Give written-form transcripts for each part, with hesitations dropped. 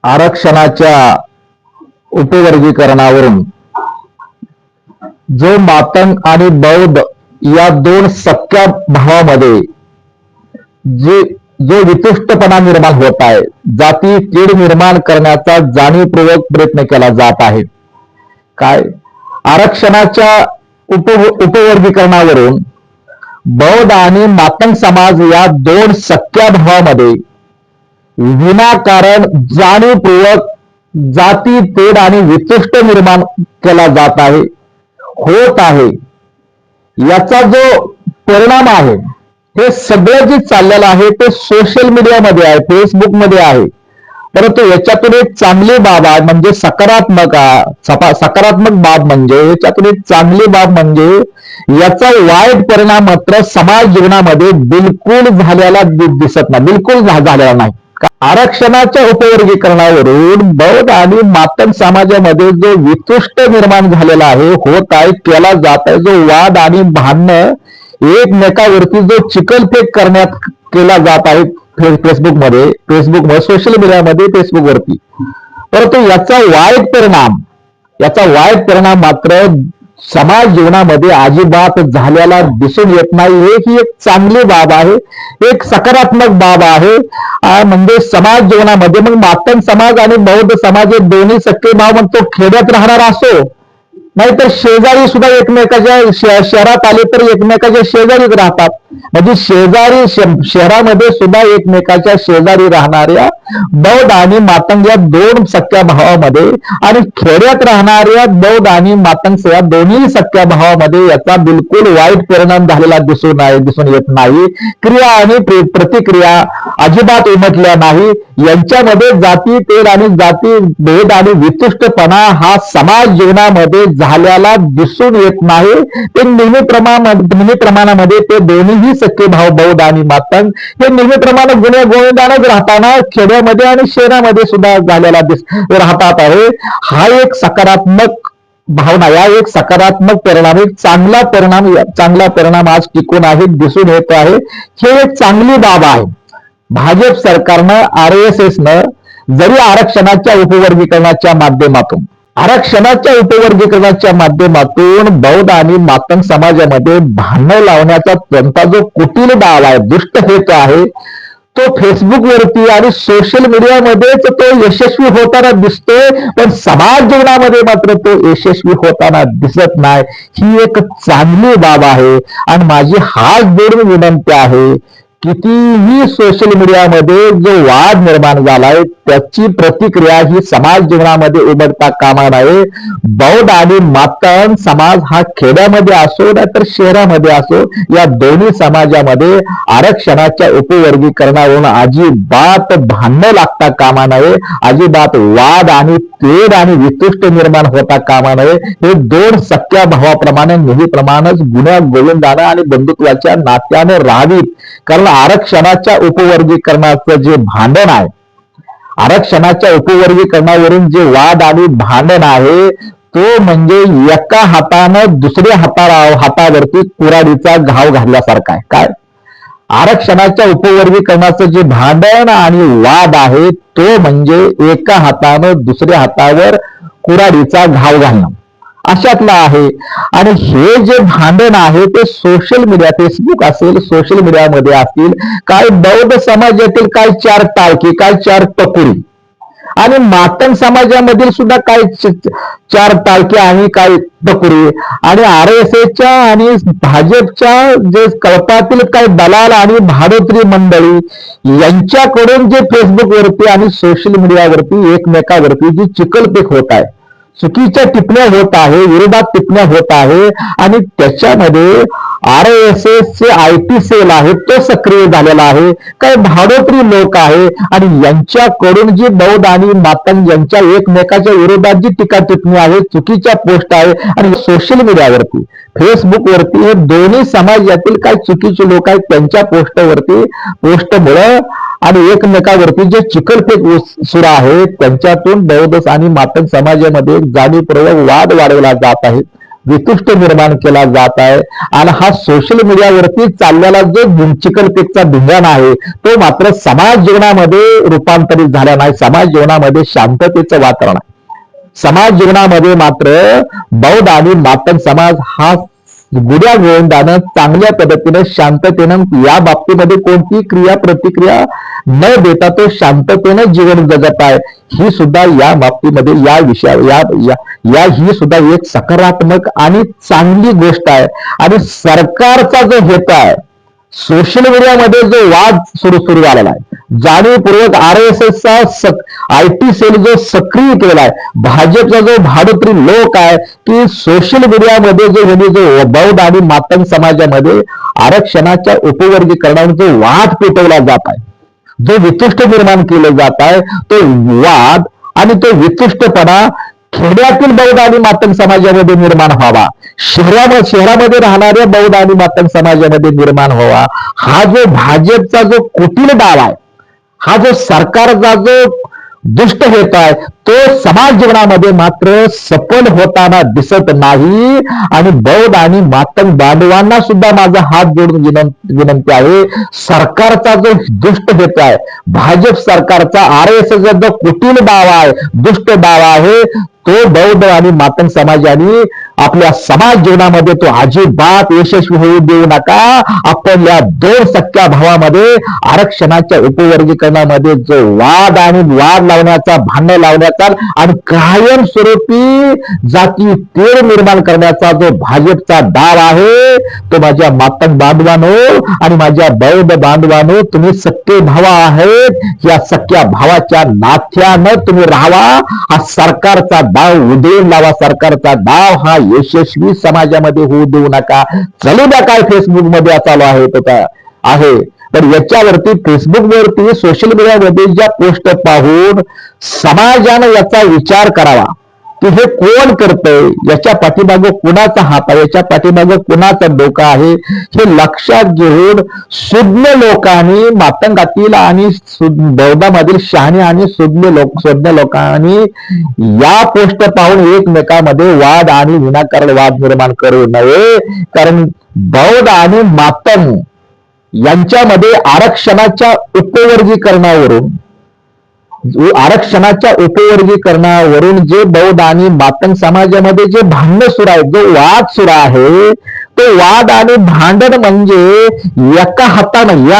आरक्षणाच्या उपवर्गीकरणावरून जो मातंग आणि बौद्ध या दोन सख्या भावामध्ये जो वितुष्टपणा निर्माण होत आहे, जाती कीड निर्माण करण्याचा जाणीवपूर्वक प्रयत्न केला जात आहे. काय आरक्षणाच्या उपवर्गीकरणावरून बौद्ध आणि मातंग समाज या दोन सख्या भावामध्ये विनाकारण जाणीवपूर्वक जाती तेढ आणि वितुष्ट निर्माण केला जात आहे, होत आहे. याचा जो परिणाम आहे हे सगळं जे चाललेलं आहे ते सोशल मीडियामध्ये आहे, फेसबुकमध्ये आहे. परंतु याच्यातून एक चांगली बाब आहे, म्हणजे सकारात्मक बाब म्हणजे याच्यातून एक चांगली बाब म्हणजे याचा वाईट परिणाम मात्र समाज जीवनामध्ये बिलकुल झालेला दिसत नाही, बिलकुल झालेला नाही. आरक्षणाच्या उपवर्गीकरणावरून बौद्ध आणि मातंग समाजामध्ये जो वितुष्ट निर्माण झालेला आहे, होत आहे, केला जात आहे, जो वाद आणि भांडणं एकमेकावरती जो चिखलफेक करण्यात केला जात आहे फेसबुकमध्ये सोशल मीडियामध्ये फेसबुकवरती. परंतु याचा वाईट परिणाम मात्र समाज जीवनामध्ये अजिबात झालेला दिसून येत नाही. ही एक चांगली बाब आहे, एक सकारात्मक बाब आहे. म्हणजे समाज जीवनामध्ये मग मातंग समाज आणि बौद्ध समाज हे दोन्ही सख्खे भाव, मग तो खेड्यात राहणारा असो नाहीतर शेजारी सुद्धा एकमेकाच्या शहरात आले तर एकमेकाच्या शेजारीच राहतात. म्हणजे शहरामध्ये सुद्धा एकमेकाच्या शेजारी राहणाऱ्या बौद्ध आणि मातंग या दोन सख्या भावामध्ये आणि खेड्यात राहणाऱ्या बौद्ध आणि मातंग या दोन्ही सख्या भावामध्ये याचा बिलकुल वाईट परिणाम झालेला दिसून येत नाही. क्रिया आणि प्रतिक्रिया अजिबात उमटल्या नाही. यांच्यामध्ये जाती तेढ आणि जाती भेद आणि वितुष्टपणा हा समाज जीवनामध्ये झालेला दिसून येत नाही. ते नेहमी प्रमाणामध्ये ते दोन्हीही सख्खे भाव बौद्ध आणि मातंग हे नेहमीप्रमाणे गोविंदानेच राहताना खेड्यामध्ये आणि शहरामध्ये सुद्धा झालेला राहतात आहे. हा एक सकारात्मक भावना, या एक सकारात्मक परिणाम, एक चांगला परिणाम आज टिकून आहे, दिसून येत आहे. हे एक चांगली बाब आहे. भाजप सरकारनं RSSनं जरी आरक्षणाच्या उपवर्गीकरणाच्या माध्यमातून बौद्ध आणि मातंग समाजामध्ये भांडण लावण्याचा त्यांचा जो कुटील डाव आहे, दुष्ट हेतू आहे, तो फेसबुकवरती आणि सोशल मीडियामध्येच तो यशस्वी होताना दिसतोय, पण समाज जीवनामध्ये मात्र तो यशस्वी होताना दिसत नाही. ही एक चांगली बाब आहे. आणि माझी हात जोडून विनंती आहे, कितीही सोशल मीडियामध्ये जो वाद निर्माण झालाय त्याची प्रतिक्रिया ही समाज जीवनामध्ये उमटता कामा नये. बौद्ध आणि मातंग समाज हा खेड्यामध्ये असो नाहीतर शहरामध्ये असो, या दोन्ही समाजामध्ये आरक्षणाच्या उपवर्गीकरणावरून अजिबात भांडणं लागता कामा नये, अजिबात वाद आणि तेढ आणि वितुष्ट निर्माण होता कामा नये. हे दोन सख्या भावाप्रमाणे नेहमीप्रमाणेच गुन्ह्या गोविंदानं आणि बंधुत्वाच्या नात्याने राहावीत. कारण आरक्षणाच्या उपवर्गीकरणाचं जे भांडण आहे, आरक्षणाच्या उपवर्गीकरणावरून जे वाद आणि भांडण आहे, तो म्हणजे एका हातानं दुसऱ्या हातावरती कुऱ्हाडीचा घाव घातल्यासारखा आहे. काय आरक्षणाच्या उपवर्गीकरणाचं जे भांडण आणि वाद आहे, तो म्हणजे एका हातानं दुसऱ्या हातावर कुऱ्हाडीचा घाव घालणं अशातला आहे. आणि हे जे भांडण आहे ते सोशल मीडिया, फेसबुक असेल, सोशल मीडियामध्ये असतील, काय बौद्ध समाजातील काय 4 टाळकी, काय 4 टकुरी आणि मातंग समाजामधील सुद्धा काय 4 टाळकी आणि काय टकुरी आणि RSSच्या आणि भाजपच्या जे कळपातील काय दलाल आणि भाडोत्री मंडळी यांच्याकडून जे फेसबुकवरती आणि सोशल मीडियावरती एकमेकावरती जी चिखलफेक होत आहे, चुकीच्या टिप्पण्या होत आहे, विरोधात टिप्पण्या होत आहे आणि त्याच्यामध्ये RSSचे IT सेल आहे तो सक्रिय झालेला आहे. काही भाडोत्री लोक आहे आणि यांच्याकडून जी बौद्ध आणि मातंग यांच्या एकमेकाच्या विरोधात जी टीका टिप्पणी आहे, चुकीच्या पोस्ट आहे आणि सोशल मीडियावरती फेसबुकवरती हे दोन्ही समाजातील काही चुकीचे लोक आहेत त्यांच्या पोस्टमुळे आणि एकमेकावरती जे चिखलफेक सुरू आहे त्यांच्यातून बौद्ध आणि मातंग समाजामध्ये जाणीवपूर्वक वाद वाढवला जात आहे. वितुष्ट निर्माण केला जात आहे. आणि हा सोशल मीडियावरती चाललेला जो चिकलपेटचा धिंगाणा आहे तो मात्र समाज जीवनामध्ये रूपांतरित झाला नाही. समाज जीवनामध्ये शांततेचं वातावरण आहे. समाज जीवनामध्ये मात्र बौद्ध आणि मातंग समाज हा गुड्या गोविंदानं चांगल्या पद्धतीनं शांततेनं या बाबतीमध्ये कोणती क्रिया प्रतिक्रिया न देता तो शांततेनं जीवन जगत आहे. ही सुद्धा या बाबतीमध्ये या विषया या ही सुद्धा एक सकारात्मक आणि चांगली गोष्ट आहे. आणि सरकारचा जो हेतू आहे सोशल मीडियामध्ये जो वाद सुरू झालेला आहे, जाणीवपूर्वक RSSचा IT सेल जो सक्रिय केलेला आहे, भाजपचा जो भाडोत्री लोक आहे की सोशल मीडियामध्ये जो बौद्ध आणि मातंग समाजामध्ये आरक्षणाच्या उपवर्गीकरणावर जो वाद पेटवला जात आहे, जो वितुष्ट निर्माण केले जात आहे, तो वाद आणि तो वितुष्टपणा खेड्यातील बौद्ध आणि मातंग समाजामध्ये निर्माण व्हावा, शहरामध्ये राहणाऱ्या बौद्ध आणि मातंग समाजामध्ये निर्माण व्हावा. हा जो भाजपचा जो कुटील डाव आहे, हा जो सरकारचा जो दुष्ट हेतू आहे तो समाज जीवनामध्ये मात्र सफल होताना दिसत नाही. आणि बौद्ध आणि मातंग बांधवांना सुद्धा माझा हात जोडून विनंती आहे, सरकारचा जो दुष्ट हेतू आहे, भाजप सरकारचा RSS जो कुटील डाव आहे, दुष्ट डाव आहे, तो बौद्ध आणि मातंग समाजाने आपल्या समाज जीवनामध्ये तो अजिबात यशस्वी होऊ देऊ नका. आपल्या दोन सख्या भावामध्ये आरक्षणाच्या उपवर्गीकरणामध्ये जो वाद लावण्याचा, भांडण लावण्याचा आणि कायमस्वरूपी जाती तेढ निर्माण करण्याचा जो भाजपचा डाव आहे, तो माझ्या मातंग बांधवांनो आणि माझ्या बौद्ध बांधवांनो, तुम्ही सख्खे भाव आहेत, या सख्या भावाच्या नात्यानं तुम्ही राहावा. हा सरकारचा डाव उधळून लावा. सरकारचा डाव हा यशस्वी समाजामध्ये होऊ देऊ नका. चालू द्या काय फेसबुक मध्ये चालू आहे तर याच्यावरती फेसबुकवरती सोशल मीडियामध्ये ज्या पोस्ट पाहून समाजानं याचा विचार करावा की हे कोण करतंय, याच्या पाठीमागे कुणाचा हात आहे, याच्या पाठीमागे कुणाचा डोका आहे, हे लक्षात घेऊन सुज्ञ लोकांनी, मातंगातील आणि बौद्धामधील शहाणे आणि सुज्ञ लोकांनी या पोस्ट पाहून एकमेकांमध्ये वाद आणि विनाकारण वाद निर्माण करू नये. कारण बौद्ध आणि मातंग यांच्यामध्ये आरक्षणाच्या उपवर्गीकरणावरून जे बौद्ध आणि मातंग समाजामध्ये जे भांडण सुरू आहे, जो वाद सुरू आहे, तो वाद आणि भांडण म्हणजे एका हातानं या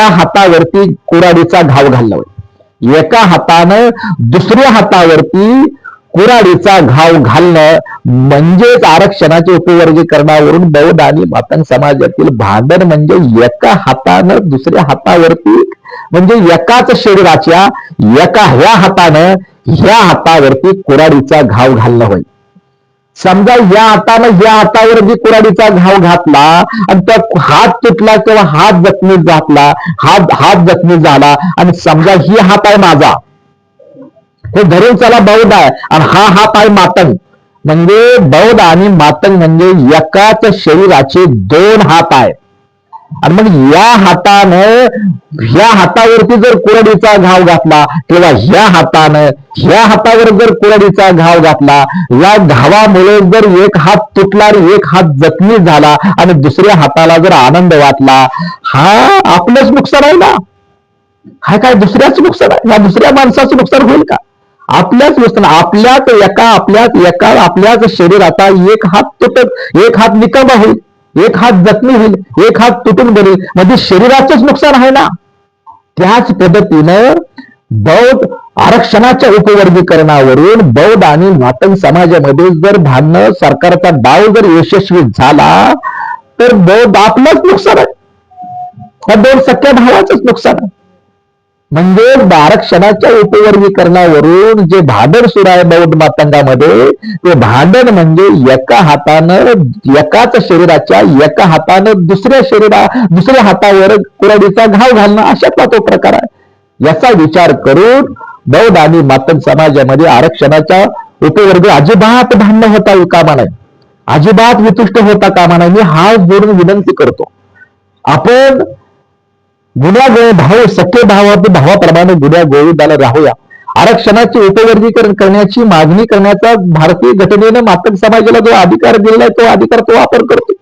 हातावरती कुऱ्हाडीचा घाव घालणं, एका हातानं दुसऱ्या हातावरती कुऱ्हाडीचा घाव घालणं म्हणजेच आरक्षणाच्या उपवर्गीकरणावरून बौद्ध आणि मातंग समाजातील भांडण. म्हणजे एका हातानं दुसऱ्या हातावरती, म्हणजे एकाच शरीराच्या ह्या हातावरती कुऱ्हाडीचा घाव घालणं होय. समजा या हातावरती कुऱ्हाडीचा घाव घातला आणि त्या हात तुटला किंवा हात जखमी झाला आणि समजा ही हात आहे माझा, हे धरून चला बौद्ध आहे आणि हा हात आहे मातंग, म्हणजे बौद्ध आणि मातंग म्हणजे एकाच शरीराचे दोन हात आहे. आणि मग या हातावरती जर कुऱ्हाडीचा घाव घातला किंवा ह्या हातावर जर कुऱ्हाडीचा घाव घातला, या घावामुळे जर एक हात तुटला, एक हात जखमी झाला आणि दुसऱ्या हाताला जर आनंद वाटला, हा आपलंच नुकसान आहे ना, हा काय दुसऱ्याच नुकसान आहे? या दुसऱ्या माणसाचं नुकसान होईल का? आपल्याच नुकसान, आपल्याच शरीराचा एक हात निकामा होईल, एक हात जखमी होईल, एक हात तुटून बनेल, म्हणजे शरीराचंच नुकसान आहे ना. त्याच पद्धतीनं बौद्ध आरक्षणाच्या उपवर्गीकरणावरून बौद्ध आणि मातंग समाजामध्ये जर भांडणं, सरकारचा डाव जर यशस्वी झाला तर बौद्ध आपलंच नुकसान आहे, ह्या दोन सख्या भावाचंच नुकसान आहे. म्हणजे आरक्षणाच्या उपवर्गीकरणावरून जे भांडण सुरू आहे बौद्ध मातंगामध्ये, ते भांडण म्हणजे एकाच शरीराच्या एका हातानं दुसऱ्या हातावर कुऱ्हाडीचा घाव घालणं, अशातला तो प्रकार आहे. याचा विचार करून बौद्ध आणि मातंग समाजामध्ये आरक्षणाच्या उपवर्ग अजिबात भांडण होता कामा नये, अजिबात वितुष्ट होता कामा नये. मी हात जोडून विनंती करतो, आपण गुन्ह्या भाऊ सख्खे भावाप्रमाणे गुन्ह्या गोविंदाला राहूया आरक्षणाचे उपवर्गीकरण करण्याची मागणी करण्याचा भारतीय घटनेनं मातंग समाजाला जो अधिकार दिलाय तो अधिकार तो वापर करतो.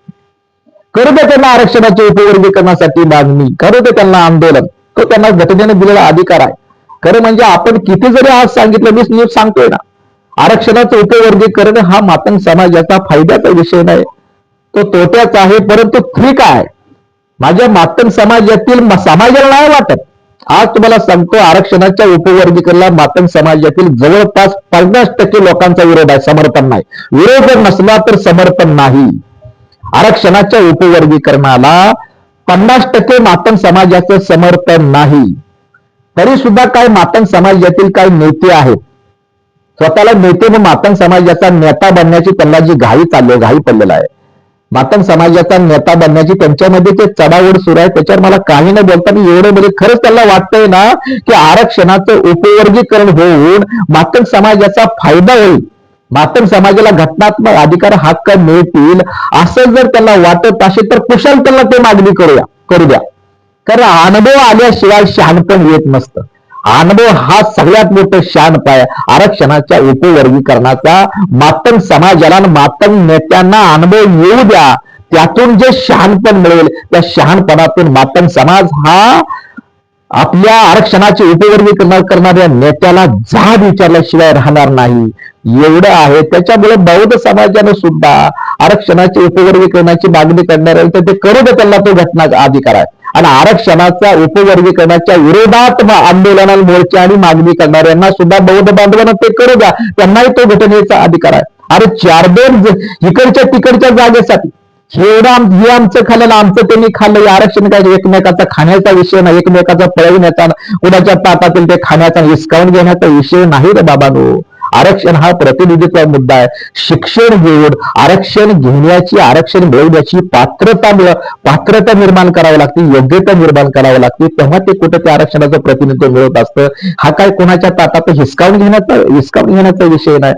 करू दे त्यांना आरक्षणाच्या उपवर्गीकरणासाठी मागणी, करू दे त्यांना आंदोलन, तो त्यांना घटनेने दिलेला अधिकार आहे. खरं म्हणजे आपण किती जरी आज सांगितलं, मी न्यूज सांगतोय ना, आरक्षणाचं उपवर्गीकरण हा मातंग समाजाचा फायद्याचा विषय नाही, तो तोट्याचा आहे. परंतु ठीक आहे, माझ्या मातंग समाजातील समाजाला नाही वाटत. आज तुम्हाला सांगतो, आरक्षणाच्या उपवर्गीकरणाला मातंग समाजातील जवळपास 50% लोकांचा विरोध आहे, समर्थन नाही. विरोध जर नसला तर समर्थन नाही. आरक्षणाच्या उपवर्गीकरणाला 50% मातंग समाजाचं समर्थन नाही. तरी सुद्धा काय मातंग समाजातील काही नेते आहेत, स्वतःला नेते व मातंग समाजाचा नेता बनण्याची त्यांना जी घाई पडलेला आहे, मातंग समाजाचा नेता बनण्याची त्यांच्यामध्ये ते चढाओढ सुरू आहे. त्याच्यावर मला काही न बोलता मी एवढं म्हणजे खरंच त्यांना वाटतंय ना की आरक्षणाचं उपवर्गीकरण होऊन मातंग समाजाचा फायदा होईल, मातंग समाजाला घटनात्मक अधिकार हक्क मिळतील असं जर त्यांना वाटत असेल तर कुशल त्यांना ते मागणी करू द्या. कारण अनुभव आल्याशिवाय शहाणपण येत नसतं. अनुभव हा सगळ्यात मोठं शहाणपण आहे. आरक्षणाच्या उपवर्गीकरणाचा मातंग समाजाला मातंग नेत्यांना अनुभव येऊ द्या, त्यातून जे शहाणपण मिळेल त्या शहाणपणातून मातंग समाज हा आपल्या आरक्षणाचे उपवर्गीकरण करणाऱ्या नेत्याला जाब विचारल्याशिवाय राहणार नाही, एवढं आहे. त्याच्यामुळे बौद्ध समाजाने सुद्धा आरक्षणाचे उपवर्गीकरणाची मागणी करणार आहे तर ते करू दे, त्यांना तो घटना अधिकार आहे. आणि आरक्षणाच्या उपवर्गीकरणाच्या विरोधात आंदोलन मोर्चे आणि मागणी करणाऱ्यांना सुद्धा बौद्ध बांधवांना ते करू द्या, त्यांनाही तो घटनेचा अधिकार आहे. अरे 4-2 इकडच्या तिकडच्या जागेसाठी हे आमचं खाल्लं, आमचं त्यांनी खाल्लं, आरक्षण काय एकमेकाचा खाण्याचा विषय नाही, एकमेकाचा पळविण्याचा, कुणाच्या ताटातील ते खाण्याचा हिसकावून घेण्याचा विषय नाही रे बाबांनो. आरक्षण हा प्रतिनिधीचा मुद्दा आहे. शिक्षण घेऊन आरक्षण घेण्याची, आरक्षण मिळवण्याची पात्रता निर्माण करावी लागते, योग्यता निर्माण करावी लागते, तेव्हा ते कुठे ते आरक्षणाचं प्रतिनिधित्व मिळत असतं. हा काय कोणाच्या ताटात हिसकावून घेण्याचा विषय नाही.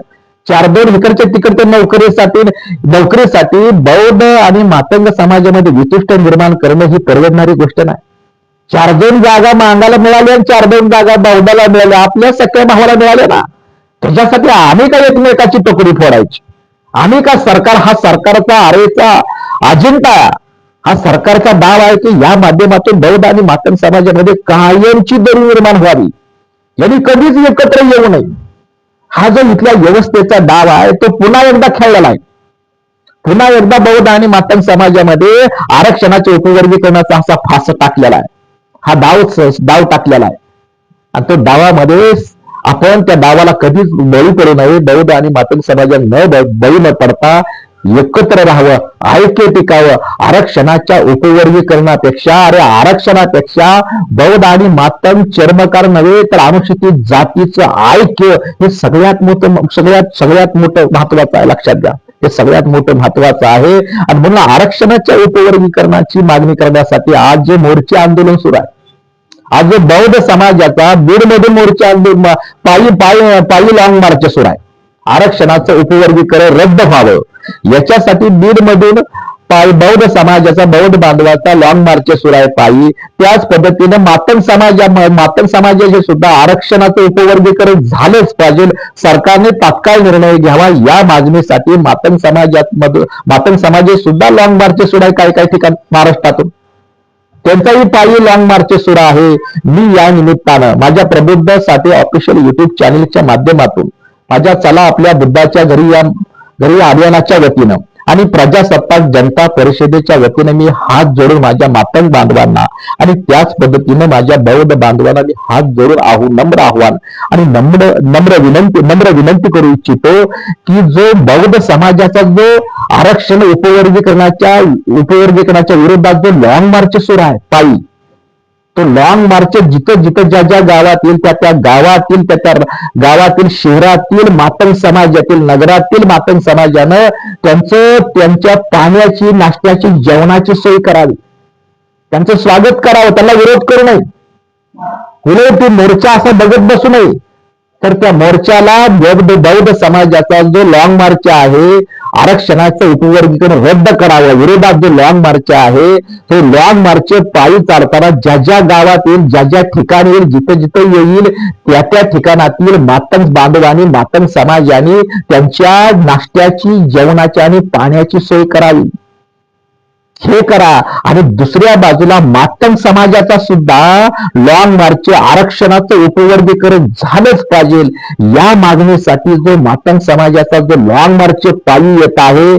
4-2 इकडच्या तिकडच्या नोकरीसाठी बौद्ध आणि मातंग समाजामध्ये वितुष्ट निर्माण करणं ही परवडणारी गोष्ट नाही. 4-2 जागा मांगाला मिळाल्या आणि 4-2 जागा बौद्धाला मिळाल्या, आपल्या सगळ्या भावाला मिळाल्या ना. त्याच्यासाठी आम्ही काय एकमेकाची टोकरी फोडायची? आम्ही का सरकार, हा सरकारचा आरेचा अजेंडा, हा सरकारचा डाव आहे की या माध्यमातून बौद्ध आणि मातंग समाजामध्ये कायमची दरी निर्माण व्हावी, यांनी कधीच एकत्र येऊ नये. हा जो इथल्या व्यवस्थेचा डाव आहे तो पुन्हा एकदा खेळलेला आहे. पुन्हा एकदा बौद्ध आणि मातंग समाजामध्ये आरक्षणाच्या उपवर्गीकरणाचा असा फास टाकलेला आहे, हा डाव टाकलेला आहे. आणि तो डावामध्ये आपण त्या डावाला कधीच बळी पडू नये. बौद्ध आणि मातंग समाजाने बळी न पडता एकत्र राहावं, ऐक्य टिकावं. आरक्षणाच्या उपवर्गीकरणापेक्षा, आरक्षणापेक्षा बौद्ध आणि मातंग चर्मकार नव्हे तर अनुसूचित जातीचं ऐक्य हे सगळ्यात मोठं महत्वाचं आहे. लक्षात घ्या, हे सगळ्यात मोठं महत्वाचं आहे. आणि म्हणून आरक्षणाच्या उपवर्गीकरणाची मागणी करण्यासाठी आज जे मोर्चे आंदोलन सुरू आहे, आज जो बौद्ध समाजाचा बीडमधून मोर्चा आंदोलन, पायी लॉंग मार्च सुरू आहे. आरक्षणाचं उपवर्गीकरण रद्द व्हावं याच्यासाठी बीडमधून बौद्ध समाजाचा, बौद्ध बांधवाचा लॉंग मार्च सुरू आहे पायी. त्याच पद्धतीने मातंग समाजाचे सुद्धा आरक्षणाचं उपवर्गीकरण झालंच पाहिजे. सरकारने तात्काळ निर्णय घ्यावा या मागणीसाठी मातंग समाज सुद्धा लॉंग मार्च सुरू आहे काही ठिकाणी महाराष्ट्रातून. त्यांचाही पायी लॉंग मार्च सुरू आहे. मी या निमित्तानं माझ्या प्रबुद्ध साठी ऑफिशियल युट्यूब चॅनलच्या माध्यमातून माझ्या चला आपल्या बुद्धाच्या घरी अभियानाच्या वतीनं आणि प्रजासत्ताक जनता परिषदेच्या वतीने मी हात जोडून माझ्या मातंग बांधवांना आणि त्याच पद्धतीने माझ्या बौद्ध बांधवांना मी हात जोडून नम्र आव्हान आणि नम्र विनंती करू इच्छितो की जो बौद्ध समाजाचा जो आरक्षण उपवर्गीकरणाच्या विरोधात जो लॉंग मार्च सुरू आहे पायी, तो लॉंग मार्च जिथं ज्या गावात येईल त्या गावातील शहरातील मातंग समाजातील, नगरातील मातंग समाजानं त्यांच्या पाण्याची, नाश्त्याची, जेवणाची सोय करावी, त्यांचं स्वागत करावं, त्यांना विरोध करू नये. मोर्चा असा बघत बसू नये. तर त्या मोर्चाला बौद्ध समाजाचा जो लॉंग मार्च आहे, आरक्षणाचं उपवर्गीकरण रद्द करावं विरोधात जो लॉंग मार्च आहे, हे लॉंग मार्च पायी चालताना ज्या ज्या गावात येईल, ज्या ज्या ठिकाणी येईल, जिथं जिथं येईल त्या त्या ठिकाणातील मातंग बांधवांनी, मातंग समाजाने त्यांच्या नाश्त्याची, जेवणाची आणि पाण्याची सोय करावी, हे करा. आणि दुसऱ्या बाजूला मातंग समाजाचा सुद्धा लॉंग मार्च, आरक्षणाचं उपवर्गीकरण झालंच पाहिजे या मागणीसाठी जो मातंग समाजाचा जो लॉंग मार्च पायी येत आहे,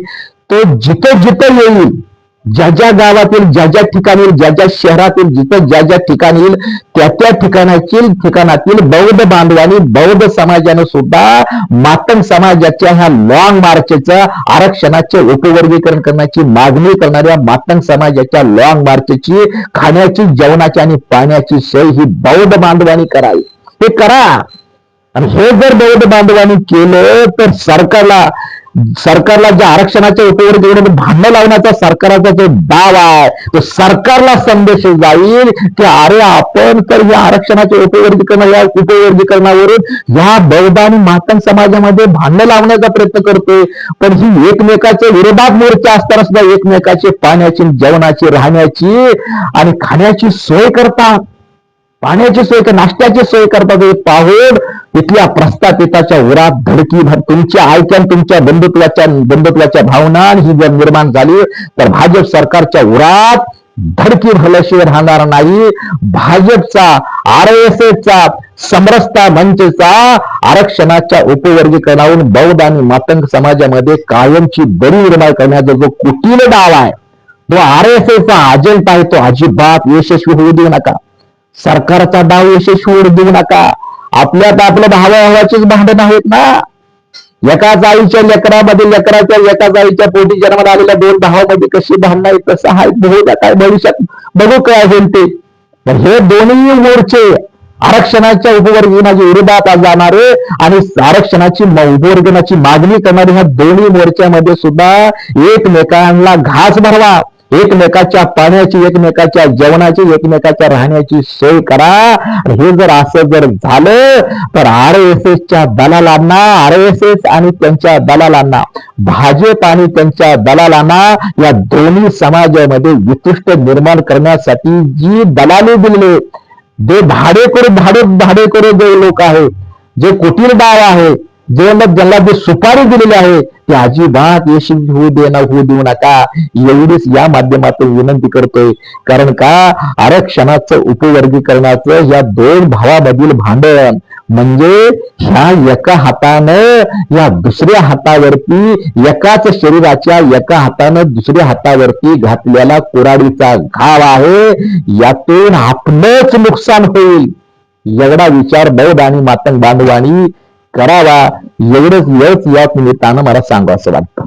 तो जिथं जिथं येईल, ज्या ज्या गावातील, ज्या ज्या ठिकाणी, ज्या ज्या शहरातील, जिथं ज्या ज्या ठिकाणी येईल त्या त्या ठिकाणातील बौद्ध बांधवांनी, बौद्ध समाजाने सुद्धा मातंग समाजाच्या ह्या लॉंग मार्चचं, आरक्षणाचे उपवर्गीकरण करण्याची मागणी करणाऱ्या मातंग समाजाच्या लॉंग मार्चची खाण्याची, जेवणाची आणि पाण्याची सोय ही बौद्ध बांधवांनी करावी. ते करा. आणि हे जर बौद्ध बांधवांनी केलं तर सरकारला ज्या आरक्षणाच्या उपवर्गीकरण भांडण लावण्याचा सरकारचा जो डाव आहे, तो सरकारला संदेश जाईल की अरे आपण तर या आरक्षणाच्या उपवर्गीकरणावरून या बौद्ध आणि मातंग समाजामध्ये भांडण लावण्याचा प्रयत्न करतोय, पण ही एकमेकाच्या विरोधात मोर्चा असताना सुद्धा एकमेकाची पाण्याची, जेवणाची, राहण्याची आणि खाण्याची सोय करतात, पाण्याची सोय, नाश्त्याची सोय करतात. पाहून इथल्या प्रस्थापिताच्या उरात धडकी भर तुमच्या ऐक्यान, तुमच्या बंधुत्वाच्या भावना ही जर निर्माण झाली तर भाजप सरकारच्या उरात धडकी भरल्याशिवाय राहणार नाही. भाजपचा, RSSचा, समरसता मंचचा आरक्षणाच्या उपवर्गीकरणावरून बौद्ध आणि मातंग समाजामध्ये कायमची दरी निर्माण करण्याचा जो कुटील डाव आहे, तो RSSचा अजेंडा आहे, तो अजिबात यशस्वी होऊ देऊ नका. सरकारचा डाव यशस्वी होऊ देऊ नका. आपल्यात आपल्या भावाभावाचीच भांडण आहेत ना. एकाच आईच्या लेकरामध्ये, एकाच आईच्या पोटी जन्माला आलेल्या दोन भावामध्ये कशी भांडणं आहेत, तसं आहे. बहुधा काय भविष्यात बघू काय होईल ते. पण हे दोन्ही मोर्चे आरक्षणाच्या उपवर्गीकरणाच्या विरोधात जाणारे आणि आरक्षणाची उपवर्गीकरणाची मागणी करणारे ह्या दोन्ही मोर्चामध्ये सुद्धा एकमेकांना घास भरवा, एकमेकाच्या पाण्याची, एकमेकाच्या जेवणाची, एकमेकाच्या राहण्याची सोय करा. हे जर असं जर झालं तर RSSच्या दलालांना, RSS आणि त्यांच्या दलालांना, भाजप आणि त्यांच्या दलालांना या दोन्ही समाजामध्ये वितुष्ट निर्माण करण्यासाठी जी दलाली दिलेले, जे भाडेकरू जे लोक आहे, जे कुटील डाव आहे, ज्यांना जे सुपारी दिलेली आहे, ते अजिबात यशस्वी होऊ देऊ नका. एवढीच या माध्यमातून विनंती करतोय. कारण का आरक्षणाचं उपवर्गीकरणाचं या दोन भावामधील भांडण म्हणजे ह्या एका हातानं या दुसऱ्या हातावरती, एकाच शरीराच्या एका हातानं दुसऱ्या हातावरती घातलेला कुऱ्हाडीचा घाव आहे. यातून आपलंच नुकसान होईल एवढा विचार बौद्ध आणि मातंग बांधवांनी करावा. एवढंच या निमित्तानं मला सांगावं असं वाटतं.